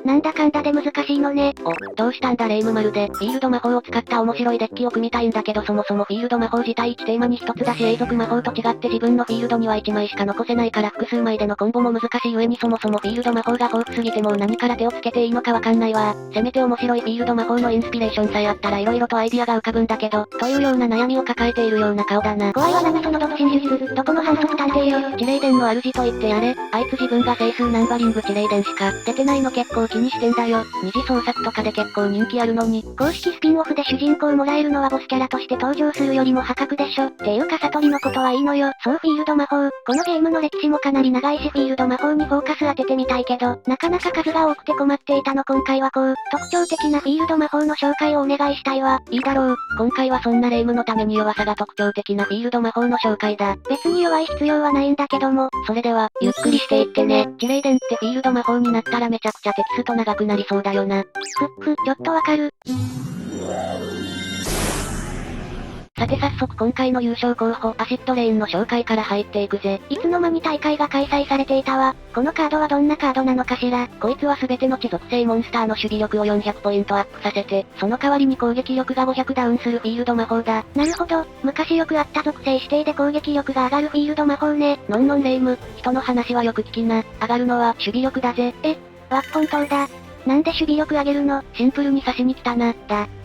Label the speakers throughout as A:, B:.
A: なんだかんだで難しいのね。
B: どうしたんだレイムまるで、フィールド魔法を使った面白いデッキを組みたいんだけどそもそもフィールド魔法自体1テーマに1つだし永続魔法と違って自分のフィールドには1枚しか残せないから複数枚でのコンボも難しい上にそもそもフィールド魔法が豊富すぎてもう何から手をつけていいのかわかんないわ。せめて面白いフィールド魔法のインスピレーションさえあったら色々とアイディアが浮かぶんだけど、というような悩みを抱えているような顔だな。
A: 怖いわその独身術、どこの反則探偵よ。
B: 地雷伝の主と言ってやれ。あいつ自分が整数ナンバリング地雷伝しか出てないの結構気にしてんだよ。二次創作とかで結構人気あるのに。
A: 公式スピンオフで主人公もらえるのはボスキャラとして登場するよりも破格でしょ。っていうか悟りのことはいいのよ。そうフィールド魔法。このゲームの歴史もかなり長いしフィールド魔法にフォーカス当ててみたいけど、なかなか数が多くて困っていたの今回はこう、特徴的なフィールド魔法の紹介をお願いしたいわ。
B: いいだろう。今回はそんなレイムのために弱さが特徴的なフィールド魔法の紹介だ。
A: 別に弱い必要はないんだけども、
B: それでは、ゆっくりしていってね。地雷伝ってフィールド魔法になったらめちゃくちゃテキスト長くなりそうだよな。
A: ちょっとわかる。
B: さて早速今回の優勝候補、アシッドレインの紹介から入っていくぜ。
A: いつの間に大会が開催されていたわ。このカードはどんなカードなのかしら。
B: こいつは全ての地属性モンスターの守備力を400ポイントアップさせて、その代わりに攻撃力が500ダウンするフィールド魔法だ。
A: なるほど、昔よくあった属性指定で攻撃力が上がるフィールド魔法ね。
B: のんのんレイム、人の話はよく聞きな。上がるのは守備力だぜ。
A: 本当だ。なんで守備力上げるの？
B: シンプルに刺しに来たな。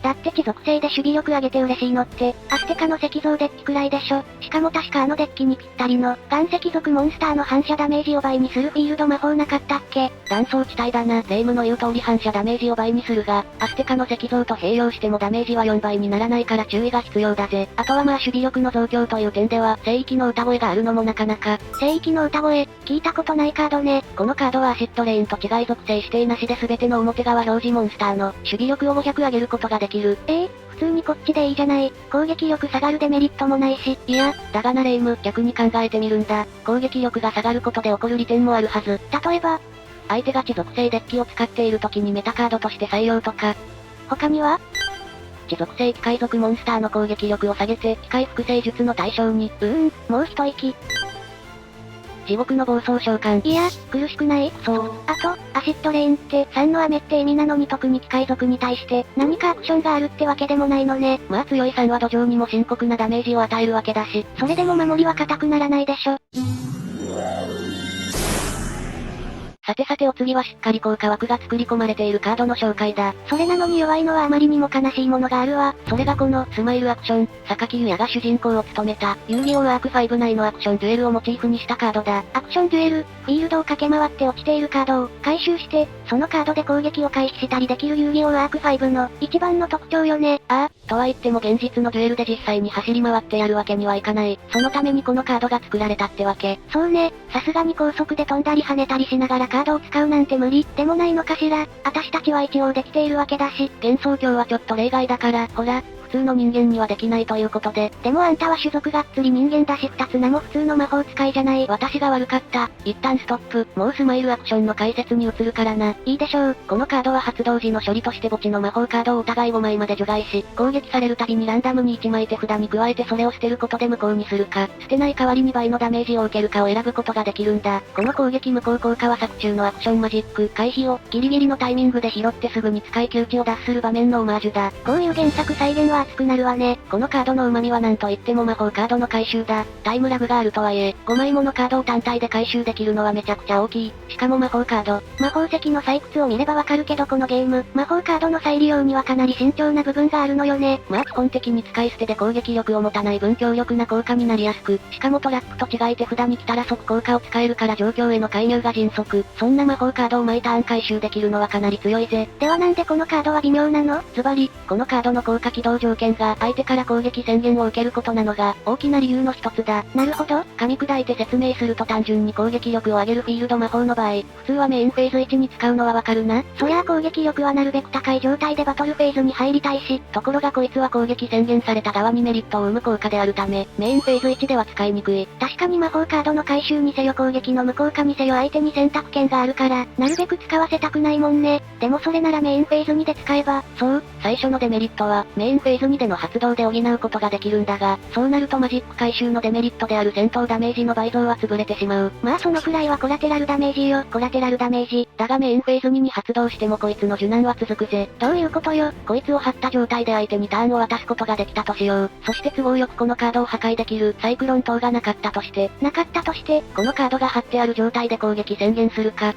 A: だって地属性で守備力上げて嬉しいのって、アステカの石像デッキくらいでしょ。しかも確かあのデッキにぴったりの、岩石属モンスターの反射ダメージを倍にするフィールド魔法なかったっけ？
B: 断層地帯だな。レイムの言う通り反射ダメージを倍にするが、アステカの石像と併用してもダメージは4倍にならないから注意が必要だぜ。あとはまあ守備力の増強という点では、聖域の歌声があるのもなかなか。
A: 聖域の歌声、聞いたことないカードね。
B: このカードはアシッドレインと違い属性指定なしで全ての表側表示モンスターの守備力を500上げることができる。
A: 普通にこっちでいいじゃない。攻撃力下がるデメリットもないし。
B: いや、だがなレイム、逆に考えてみるんだ。攻撃力が下がることで起こる利点もあるはず。
A: 例えば、
B: 相手が地属性デッキを使っている時にメタカードとして採用とか。
A: 他には？
B: 地属性機械属モンスターの攻撃力を下げて、機械複製術の対象に。
A: もう一息。
B: 地獄の暴走召喚。
A: いや、苦しくない？
B: そう。
A: あと、アシッドレインって、3の雨って意味なのに特に機械属に対して、何かアクションがあるってわけでもないのね。
B: まあ強い3は土壌にも深刻なダメージを与えるわけだし。
A: それでも守りは硬くならないでしょ。
B: さてお次はしっかり効果枠が作り込まれているカードの紹介だ。
A: それなのに弱いのはあまりにも悲しいものがあるわ。
B: それがこの、スマイルアクション、榊優也が主人公を務めた、遊戯王アーク5内のアクションデュエルをモチーフにしたカードだ。
A: アクションデュエル、フィールドを駆け回って落ちているカードを回収して、そのカードで攻撃を回避したりできる遊戯王アーク5の一番の特徴よね。
B: とは言っても現実のデュエルで実際に走り回ってやるわけにはいかない。そのためにこのカードが作られたってわけ。
A: そうね、さすがに高速で飛んだり跳ねたりしながらカードを使うなんて無理でもないのかしら。私たちは一応できているわけだし。
B: 幻想郷はちょっと例外だから、ほら、普通の人間にはできないということで。
A: でもあんたは種族がっつり人間だし二つ名も普通の魔法使いじゃない。
B: 私が悪かった。一旦ストップ。もうスマイルアクションの解説に移るからな。
A: いいでしょう。
B: このカードは発動時の処理として墓地の魔法カードをお互い5枚まで除外し、攻撃されるたびにランダムに1枚手札に加えてそれを捨てることで無効にするか、捨てない代わりに倍のダメージを受けるかを選ぶことができるんだ。この攻撃無効効果は作中のアクションマジック、回避をギリギリのタイミングで拾ってすぐに使い窮地を脱する場面のオマージュだ。
A: こういう原作再現は熱くなるわね。
B: このカードの旨味は何と言っても魔法カードの回収だ。タイムラグがあるとはいえ、5枚ものカードを単体で回収できるのはめちゃくちゃ大きい。しかも魔法カード。
A: 魔法石の採掘を見ればわかるけどこのゲーム、魔法カードの再利用にはかなり慎重な部分があるのよね。
B: まあ基本的に使い捨てで攻撃力を持たない分強力な効果になりやすく、しかもトラップと違い手札に来たら即効果を使えるから状況への介入が迅速。そんな魔法カードを毎ターン回収できるのはかなり強いぜ。
A: ではなんでこのカードは微妙なの？
B: ズバリ、このカードの効果起動条件が相手から攻撃宣言を受けることなのが大きな理由の一つだ。
A: なるほど。
B: 噛み砕いて説明すると単純に攻撃力を上げるフィールド魔法の場合、普通はメインフェーズ1に使うのはわかるな。
A: そりゃあ攻撃力はなるべく高い状態でバトルフェーズに入りたいし、
B: ところがこいつは攻撃宣言された側にメリットを生む効果であるため、メインフェーズ1では使いにくい。
A: 確かに魔法カードの回収にせよ攻撃の無効化にせよ相手に選択権があるから、なるべく使わせたくないもんね。でもそれならメインフェーズ2で使えば、
B: そう、最初のデメリットは、メインフェーズ2での発動で補うことができるんだが、そうなるとマジック回収のデメリットである戦闘ダメージの倍増は潰れてしまう。
A: まあそのくらいはコラテラルダメージよ、コラテラルダメージ。
B: だがメインフェーズ2に発動してもこいつの受難は続くぜ。
A: どういうことよ。
B: こいつを張った状態で相手にターンを渡すことができたとしよう。そして都合よくこのカードを破壊できるサイクロン等がなかったとして、このカードが張ってある状態で攻撃宣言するか。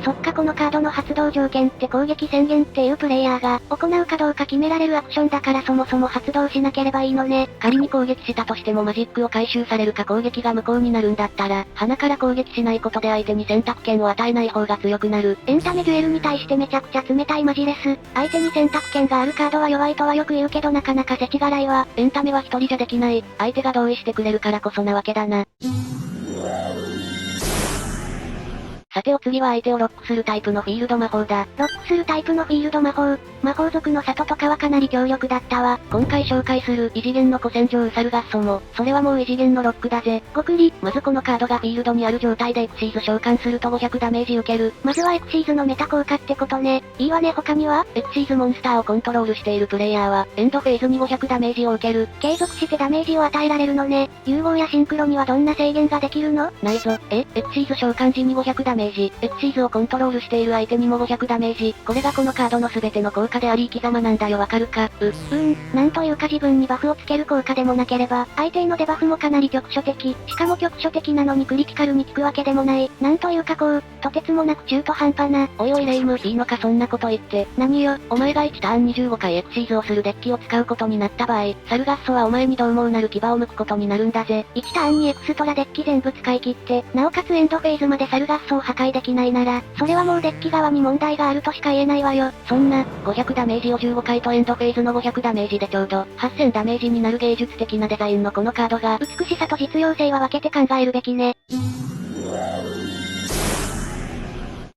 A: そっかこのカードの発動条件って攻撃宣言っていうプレイヤーが行うかどうか決められるアクションだからそもそも発動しなければいいのね。
B: 仮に攻撃したとしてもマジックを回収されるか攻撃が無効になるんだったら、鼻から攻撃しないことで相手に選択権を与えない方が強くなる。
A: エンタメデュエルに対してめちゃくちゃ冷たいマジレス。相手に選択権があるカードは弱いとはよく言うけどなかなか世知辛いわ。
B: エンタメは一人じゃできない。相手が同意してくれるからこそなわけだな。さてお次は相手をロックするタイプのフィールド魔法だ。
A: ロックするタイプのフィールド魔法。魔法族の里とかはかなり強力だったわ。
B: 今回紹介する異次元の古戦場ウサルガッソも、それはもう異次元のロックだぜ。
A: ごくり。
B: まずこのカードがフィールドにある状態でエクシーズ召喚すると500ダメージ受ける。
A: まずはエクシーズのメタ効果ってことね。いいわね他には
B: エクシーズモンスターをコントロールしているプレイヤーは、エンドフェーズに500ダメージを受ける。
A: 継続してダメージを与えられるのね。融合やシンクロにはどんな制限ができるの？
B: ないぞ。エクシーズ召喚時に500ダメージ。エクシーズをコントロールしている相手にも500ダメージ。これがこのカードの全ての効果であり生き様なんだよわかるか？
A: なんというか自分にバフをつける効果でもなければ、相手へのデバフもかなり局所的。しかも局所的なのにクリティカルに効くわけでもない。なんというかとてつもなく中途半端な。
B: おいおいレイム、いいのかそんなこと言って。
A: 何よ。
B: お前が1ターン25回エクシーズをするデッキを使うことになった場合、サルガッソはお前にどう猛なる牙を剥くことになるんだぜ。
A: 1ターンにエクストラデッキ全部使い切って、なおかつエンドフェーズまでサルガッソを破壊できないなら、それはもうデッキ側に問題があるとしか言えないわよ。
B: そんな、500ダメージを15回とエンドフェーズの500ダメージでちょうど、8000ダメージになる芸術的なデザインのこのカードが、
A: 美しさと実用性は分けて考えるべきね。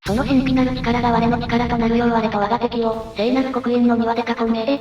B: その神秘なる力が我の力となるよう我と我が敵を、聖なる刻印の庭で囲め。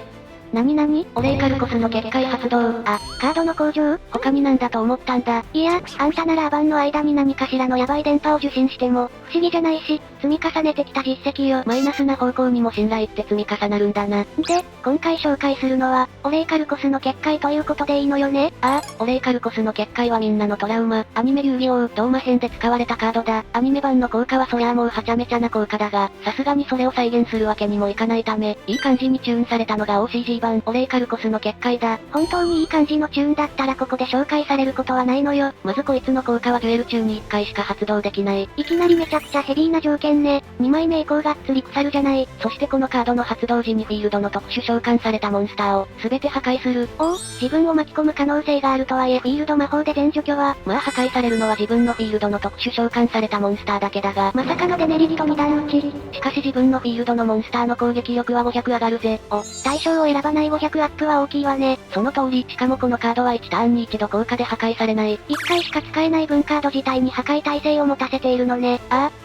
A: なに
B: オレイカルコスの結界発動。
A: カードの向上？
B: 他になんだと思ったんだ。
A: いや、あんたならアバンの間に何かしらのヤバい電波を受信しても、不思議じゃないし、積み重ねてきた実績よ。
B: マイナスな方向にも信頼って積み重なるんだな。
A: で、今回紹介するのは、オレイカルコスの結界ということでいいのよね？
B: オレイカルコスの結界はみんなのトラウマ。アニメ遊戯王、ドーマ編で使われたカードだ。アニメ版の効果はそりゃもうはちゃめちゃな効果だが、さすがにそれを再現するわけにもいかないため、いい感じにチューンされたのが OCG 版、オレイカルコスの結界だ。
A: 本当にいい感じのチューンだったらここで紹介されることはないのよ。
B: まずこいつの効果はデュエル中に1回しか発動できない。
A: いきなりめちゃくちゃヘビーな条件ね。2枚目以降がっつり腐るじゃない。
B: そしてこのカードの発動時にフィールドの特殊召喚されたモンスターを全て破壊する。
A: 自分を巻き込む可能性があるとはいえフィールド魔法で全除去は、
B: まあ破壊されるのは自分のフィールドの特殊召喚されたモンスターだけだが、
A: まさかのデネリギと2段打ち。
B: しかし自分のフィールドのモンスターの攻撃力は500上がるぜ。
A: 対象を選ばない500アップは大きいわね。
B: その通り、しかもこのカードは1ターンに一度効果で破壊されない。
A: 1回しか使えない分カード自体に破壊耐性を持たせているのね。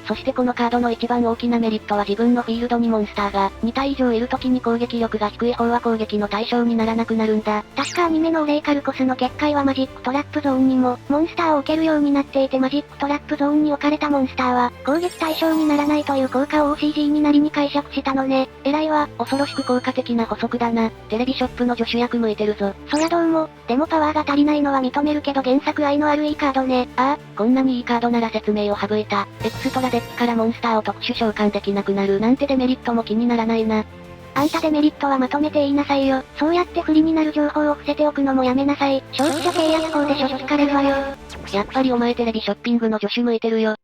B: そしてこのカードの一番大きなメリットは自分のフィールドにモンスターが2体以上いる時に攻撃力が低い方は攻撃の対象にならなくなるんだ。
A: 確かアニメのオレイカルコスの結界はマジックトラップゾーンにも、モンスターを置けるようになっていてマジックトラップゾーンに置かれたモンスターは、攻撃対象にならないという効果を OCG になりに解釈したのね。偉いわ。
B: 恐ろしく効果的な補足だな。テレビショップの助手役向いてるぞ。
A: そりゃどうも、でもパワーが足りないのは認めるけど原作愛のあるいいカードね。
B: こんなにいいカードなら説明を省いた。エクストラデッキからモンスターを特殊召喚できなくなるなんてデメリットも気にならないな。
A: あんたデメリットはまとめて言いなさいよ。そうやって不利になる情報を伏せておくのもやめなさい。消費者契約法でしょ聞かれるわよ。
B: やっぱりお前テレビショッピングの助手向いてるよ。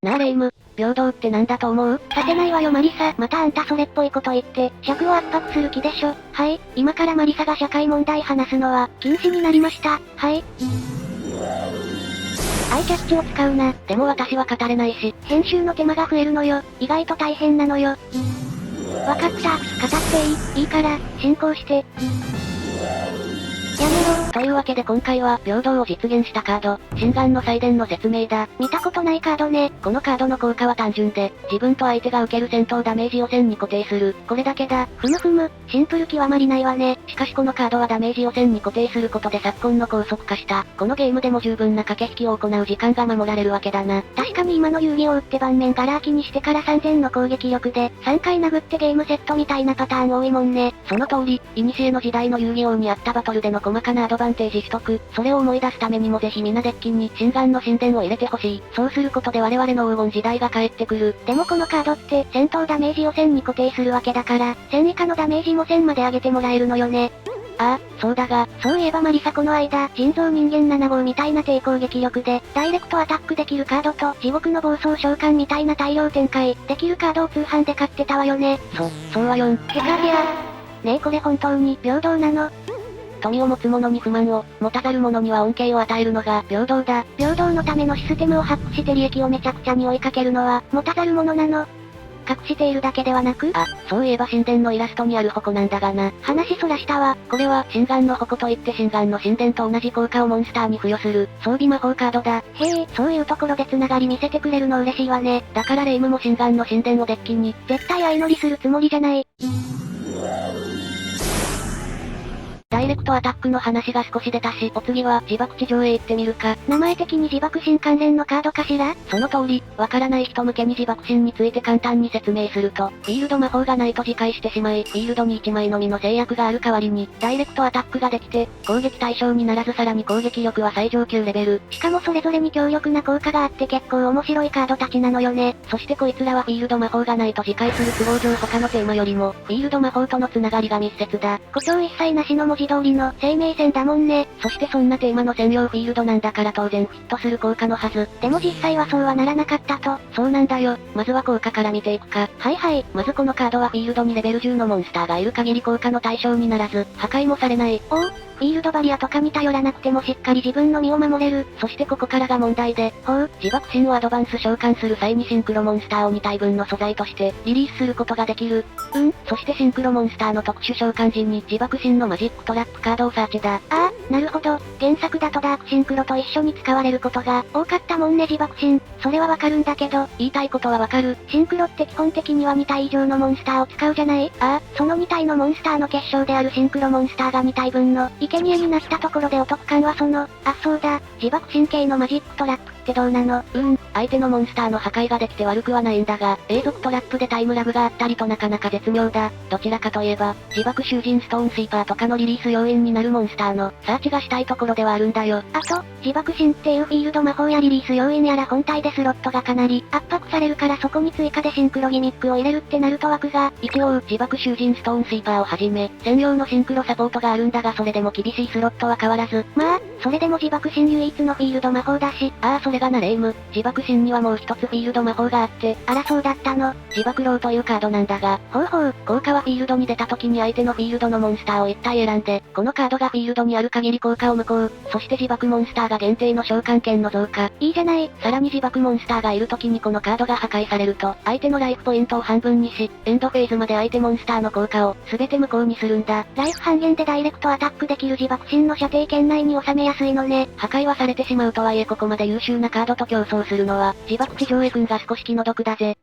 B: なあレイム、平等ってなんだと思う？
A: させないわよマリサ。またあんたそれっぽいこと言って、尺を圧迫する気でしょ。はい、今からマリサが社会問題話すのは、禁止になりました。はい。アイキャッチを使うな。
B: でも私は語れないし。
A: 編集の手間が増えるのよ。意外と大変なのよ。わかった。語っていいから、進行して。やめろ。
B: というわけで今回は、平等を実現したカード、心眼の祭典の説明だ。
A: 見たことないカードね。
B: このカードの効果は単純で、自分と相手が受ける戦闘ダメージを線に固定する。これだけだ。
A: ふむふむ、シンプル極まりないわね。
B: しかしこのカードはダメージを線に固定することで昨今の高速化した。このゲームでも十分な駆け引きを行う時間が守られるわけだな。
A: 確かに今の遊戯王って盤面ガラ空きにしてから3000の攻撃力で、3回殴ってゲームセットみたいなパターン多いもんね。
B: その通り、古の時代の遊戯王にあったバトルでの細かなアドバンテージ取得、それを思い出すためにもぜひ皆デッキに心眼の神殿を入れてほしい。そうすることで我々の黄金時代が帰ってくる。
A: でもこのカードって、戦闘ダメージを1000に固定するわけだから、1000以下のダメージも1000まで上げてもらえるのよね。
B: ああ、そうだが、
A: そういえばマリサこの間、人造人間7号みたいな低攻撃力で、ダイレクトアタックできるカードと、地獄の暴走召喚みたいな大量展開、できるカードを通販で買ってたわよね。
B: そうはよん。
A: てかいや。ねえこれ本当に、平等なの？
B: 富を持つ者に不満を、持たざる者には恩恵を与えるのが平等だ。
A: 平等のためのシステムをハックして利益をめちゃくちゃに追いかけるのは、持たざる者なの？隠しているだけではなく、
B: あ、そういえば神殿のイラストにある矛なんだがな。
A: 話そらしたわ。
B: これは、心眼の矛といって心眼の神殿と同じ効果をモンスターに付与する、装備魔法カードだ。
A: へえ、そういうところで繋がり見せてくれるの嬉しいわね。
B: だからレイムも心眼の神殿をデッキに、
A: 絶対相乗りするつもりじゃない。
B: ダイレクトアタックの話が少し出たし、お次は、自爆地上へ行ってみるか。
A: 名前的に自爆神関連のカードかしら？
B: その通り、わからない人向けに自爆神について簡単に説明すると、フィールド魔法がないと自壊してしまい、フィールドに1枚のみの制約がある代わりに、ダイレクトアタックができて、攻撃対象にならずさらに攻撃力は最上級レベル。
A: しかもそれぞれに強力な効果があって結構面白いカードたちなのよね。
B: そしてこいつらはフィールド魔法がないと自壊する都合上他のテーマよりも、フィールド魔法とのつながりが密接だ。
A: 故障一切なしの文字通りの生命線だもんね。
B: そしてそんなテーマの専用フィールドなんだから当然フィットする効果のはず。
A: でも実際はそうはならなかったと。
B: そうなんだよ。まずは効果から見ていくか。
A: はいはい。
B: まずこのカードはフィールドにレベル10のモンスターがいる限り効果の対象にならず、破壊もされない。
A: おう、フィールドバリアとかに頼らなくてもしっかり自分の身を守れる。
B: そしてここからが問題で、
A: ほう、
B: 自爆神をアドバンス召喚する際にシンクロモンスターを2体分の素材としてリリースすることができる。そしてシンクロモンスターの特殊召喚時に自爆神のマジックトラップカードをサーチだ。
A: ああ、なるほど。原作だとダークシンクロと一緒に使われることが多かったもんね自爆神。それはわかるんだけど、
B: 言いたいことはわかる。
A: シンクロって基本的には2体以上のモンスターを使うじゃない？ああ、その2体のモンスターの結晶であるシンクロモンスターが2体分の生贄になったところでお得感はそうだ、自爆神系のマジックトラップってどうなの？
B: 相手のモンスターの破壊ができて悪くはないんだが、永続トラップでタイムラグがあったりとなかなか絶妙だ。どちらかといえば、自爆囚人ストーンスイーパーとかのリリース要因になるモンスターのサーチがしたいところではあるんだよ。
A: あと、自爆神っていうフィールド魔法やリリース要因やら本体でスロットがかなり圧迫されるからそこに追加でシンクロギミックを入れるってなると枠が、
B: 一応、自爆囚人ストーンスイーパーをはじめ、専用のシンクロサポートがあるんだがそれでも厳しいスロットは変わらず。
A: まあ、それでも自爆神唯一のフィールド魔法だし。
B: ああそれがなレイム。自爆神にはもう一つフィールド魔法があって。
A: あらそうだったの。
B: 自爆ローというカードなんだが。
A: ほうほう。
B: 効果はフィールドに出た時に相手のフィールドのモンスターを1体選んで、このカードがフィールドにある限り効果を無効。そして自爆モンスターが限定の召喚権の増加。
A: いいじゃない。
B: さらに自爆モンスターがいる時にこのカードが破壊されると、相手のライフポイントを半分にし、エンドフェーズまで相手モンスターの効果を全て無効にするんだ。
A: ライフ半減でダイレクトアタックできる自爆神の射程圏内に収めやすいのね。
B: 破壊はされてしまうとはいえここまで優秀なカードと競争するのは、自爆地上絵くんが少し気の毒だぜ。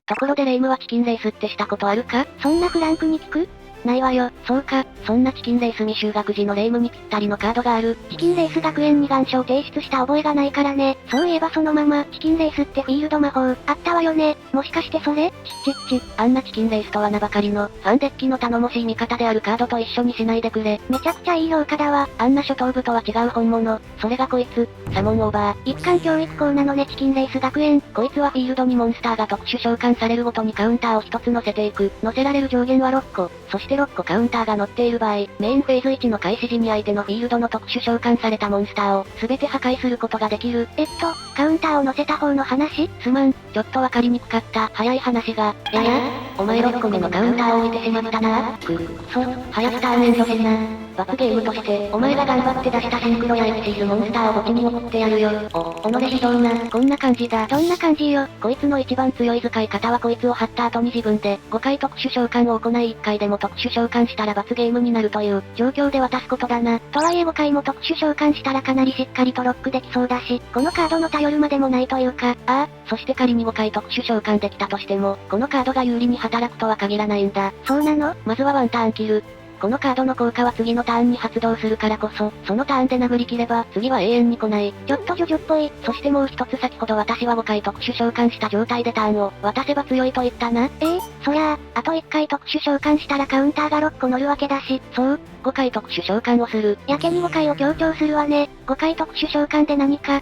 B: ところでレイムはチキンレースってしたことあるか？
A: そんなフランクに聞く？ないわよ。
B: そうか、そんなチキンレース未就学時のレイムにぴったりのカードがある。
A: チキンレース学園に願書を提出した覚えがないからね。そういえばそのまま、チキンレースってフィールド魔法、あったわよね。もしかしてそれ？
B: あんなチキンレースとは名ばかりの、ファンデッキの頼もしい味方であるカードと一緒にしないでくれ。
A: めちゃくちゃいい評価だわ。
B: あんな初等部とは違う本物。それがこいつ、サモンオーバー。
A: 一貫教育校なのねチキンレース学園。
B: こいつはフィールドにモンスターが特殊召喚されるごとにカウンターを一つ乗せていく。乗せられる上限は6個。そして6個カウンターが乗っている場合、メインフェーズ1の開始時に相手のフィールドの特殊召喚されたモンスターを全て破壊することができる。
A: カウンターを乗せた方の話？
B: すまん、ちょっとわかりにくかった。早い話が。お前6個目のカウンターを置いてしまったな。早くターンエンドせな。罰ゲームとして、お前が頑張って出したシンクロやエクシールモンスターを墓地に送ってやるよ。己ひどいな。こんな感じだ。
A: どんな感じよ。
B: こいつの一番強い使い方はこいつを張った後に自分で、5回特殊召喚を行い1回でも特殊召喚したら罰ゲームになるという、状況で渡すことだな。
A: とはいえ5回も特殊召喚したらかなりしっかりとロックできそうだし、このカードの頼るまでもないというか、
B: そして仮に5回特殊召喚できたとしても、このカードが有利に働くとは限らないんだ。
A: そうなの？
B: まずはワンターンキル。このカードの効果は次のターンに発動するからこそ、そのターンで殴り切れば、次は永遠に来ない。
A: ちょっとジョジョっぽい。
B: そしてもう一つ先ほど私は5回特殊召喚した状態でターンを渡せば強いと言ったな。
A: そりゃあと1回特殊召喚したらカウンターが6個乗るわけだし。
B: そう、5回特殊召喚をする。
A: やけに5回を強調するわね。5回特殊召喚で何か、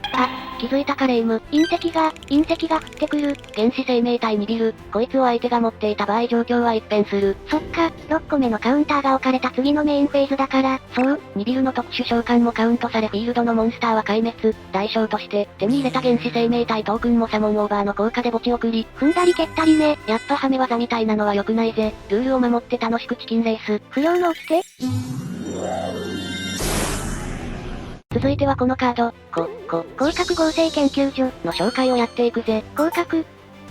B: 気づいたかレイム。
A: 隕石が降ってくる。
B: 原始生命体にビル。こいつを相手が持っていた場合状況は一変する。
A: そっか、6個目のカウンターが置かれた次のメインフェーズだから。
B: そう、2ビルの特殊召喚もカウントされフィールドのモンスターは壊滅。代償として、手に入れた原始生命体トークンもサモンオーバーの効果で墓地送り。
A: 踏んだり蹴ったりね。
B: やっぱハメ技みたいなのは良くないぜ。ルールを守って楽しくチキンレース。
A: 不良の掟？
B: 続いてはこのカード、
A: 広角合成研究所
B: の紹介をやっていくぜ。
A: 広角っ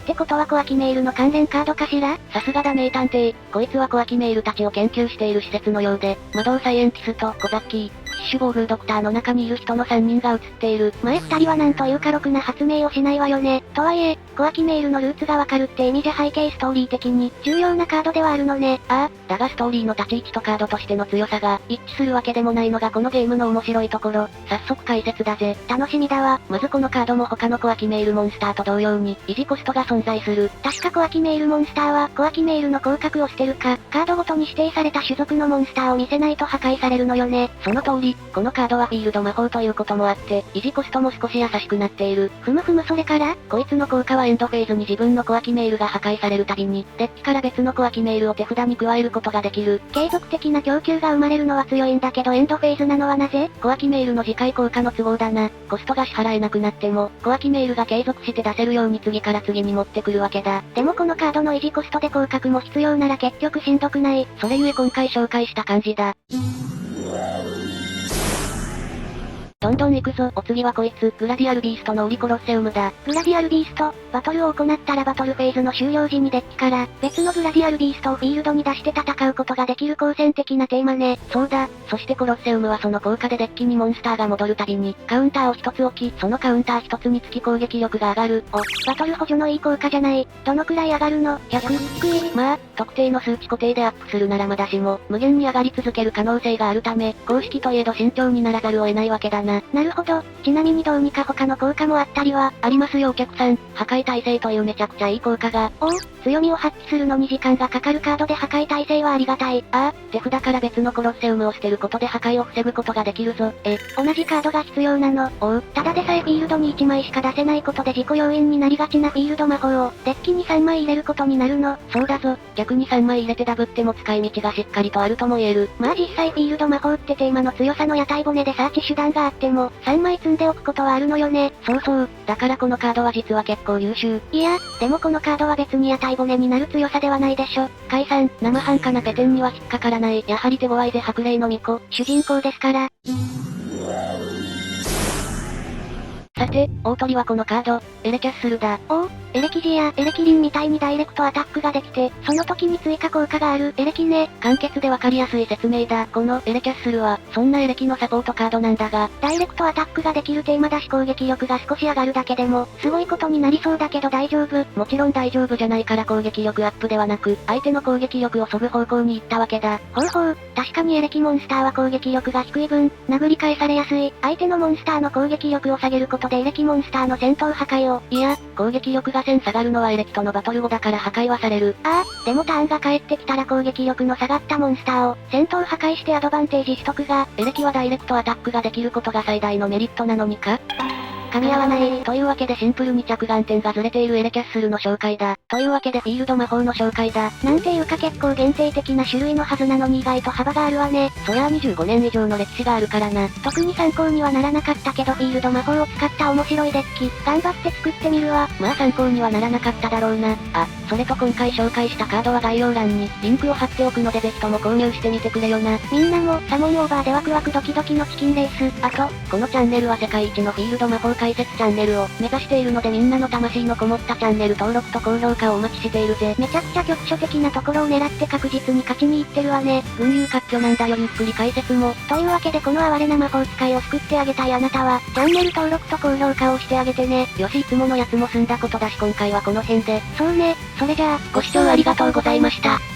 A: てことはコアキメールの関連カードかしら？
B: さすがだ名探偵。こいつはコアキメールたちを研究している施設のようで、魔導サイエンティスト、コザッキー、フィッシュ暴風ドクターの中にいる人の3人が映っている。
A: 前2人はなんというかろくな発明をしないわよね。とはいえ、コアキメールのルーツがわかるって意味じゃ背景ストーリー的に重要なカードではあるのね。
B: だがストーリーの立ち位置とカードとしての強さが一致するわけでもないのがこのゲームの面白いところ。早速解説だぜ。
A: 楽しみだわ。
B: まずこのカードも他のコアキメールモンスターと同様に維持コストが存在する。
A: 確かコアキメールモンスターはコアキメールの広角を捨てるか、カードごとに指定された種族のモンスターを見せないと破壊されるのよね。
B: その通り、このカードはフィールド魔法ということもあって、維持コストも少し優しくなっている。
A: ふむそれから
B: こいつの効果はエンドフェーズに自分のコアキメールが破壊されるたびに、デッキから別のコアキメールを手札に加えることができる。
A: 継続的な供給が生まれるのは強いんだけどエンドフェーズなのはなぜ？
B: コアキメールの次回効果の都合だな。コストが支払えなくなっても、コアキメールが継続して出せるように次から次に持ってくるわけだ。
A: でもこのカードの維持コストで広角も必要なら結局しんどくない？
B: それゆえ今回紹介した感じだ。どんどん行くぞ。お次はこいつ、グラディアルビーストのウリコロッセウムだ。
A: グラディアルビースト、バトルを行ったらバトルフェーズの終了時にデッキから、別のグラディアルビーストをフィールドに出して戦うことができる好戦的なテーマね。
B: そうだ。そしてコロッセウムはその効果でデッキにモンスターが戻るたびに、カウンターを一つ置き、そのカウンター一つにつき攻撃力が上がる。
A: バトル補助のいい効果じゃない。どのくらい上がるの？
B: 100？ 低い。まあ、特定の数値固定でアップするならまだしも、無限に上がり続ける可能性があるため、公式といえど慎重にならざるを得ないわけだな。
A: なるほど。ちなみにどうにか他の効果もあったりは、
B: ありますよお客さん。破壊耐性というめちゃくちゃいい効果が。
A: 強みを発揮するのに時間がかかるカードで破壊耐性はありがたい。
B: 手札から別のコロッセウムを捨てることで破壊を防ぐことができるぞ。
A: 同じカードが必要なの？ただでさえフィールドに1枚しか出せないことで自己要因になりがちなフィールド魔法を、デッキに3枚入れることになるの？
B: そうだぞ。逆に3枚入れてダブっても使い道がしっかりとあるとも言える。
A: まあ実際フィールド魔法ってテーマの強さの屋台骨でサーチ手段があっても、3枚積んでおくことはあるのよね。
B: そうそう。だからこのカードは実は結構優秀。
A: いや、でもこのカードは別に屋台骨になる強さではないでしょ。
B: 解散、生半可なペテンには引っかからない。やはり手強いぜ白霊の巫女。
A: 主人公ですから。
B: さて、大鳥はこのカード、エレキャッスルだ。
A: エレキジやエレキリンみたいにダイレクトアタックができて、その時に追加効果があるエレキね。
B: 簡潔でわかりやすい説明だ。このエレキャッスルは、そんなエレキのサポートカードなんだが、
A: ダイレクトアタックができるテーマだし攻撃力が少し上がるだけでも、すごいことになりそうだけど大丈夫？
B: もちろん大丈夫じゃないから攻撃力アップではなく、相手の攻撃力を削ぐ方向に行ったわけだ。
A: 確かにエレキモンスターは攻撃力が低い分、殴り返されやすい。相手のモンスターの攻撃力を下げることでエレキモンスターの戦闘破壊を。
B: いや、攻撃力が1000下がるのはエレキとのバトル後だから破壊はされる。
A: でもターンが返ってきたら攻撃力の下がったモンスターを戦闘破壊してアドバンテージ取得が、
B: エレキはダイレクトアタックができることが最大のメリットなのにか？
A: 噛み合わない。
B: というわけでシンプルに着眼点がずれているエレキャッスルの紹介だ。というわけでフィールド魔法の紹介だ。
A: なんていうか結構限定的な種類のはずなのに意外と幅があるわね。
B: そりゃあ25年以上の歴史があるからな。
A: 特に参考にはならなかったけどフィールド魔法を使った面白いデッキ、頑張って作ってみるわ。
B: まあ参考にはならなかっただろうな。あ、それと今回紹介したカードは概要欄にリンクを貼っておくのでぜひとも購入してみてくれよな。
A: みんなも、サモンオーバーでワクワクドキドキのチキンレース。あと、
B: このチャンネルは世界一のフィールド魔法解説チャンネルを目指しているのでみんなの魂のこもったチャンネル登録と高評価をお待ちしているぜ。
A: めちゃくちゃ局所的なところを狙って確実に勝ちに行ってるわね。
B: 群雄割拠なんだよゆっくり解説も。
A: というわけでこの哀れな魔法使いを救ってあげたいあなたは、チャンネル登録と高評価をしてあげてね。
B: よしいつものやつも済んだことだし今回はこの辺で。
A: そうね、それじゃあ、
B: ご視聴ありがとうございました。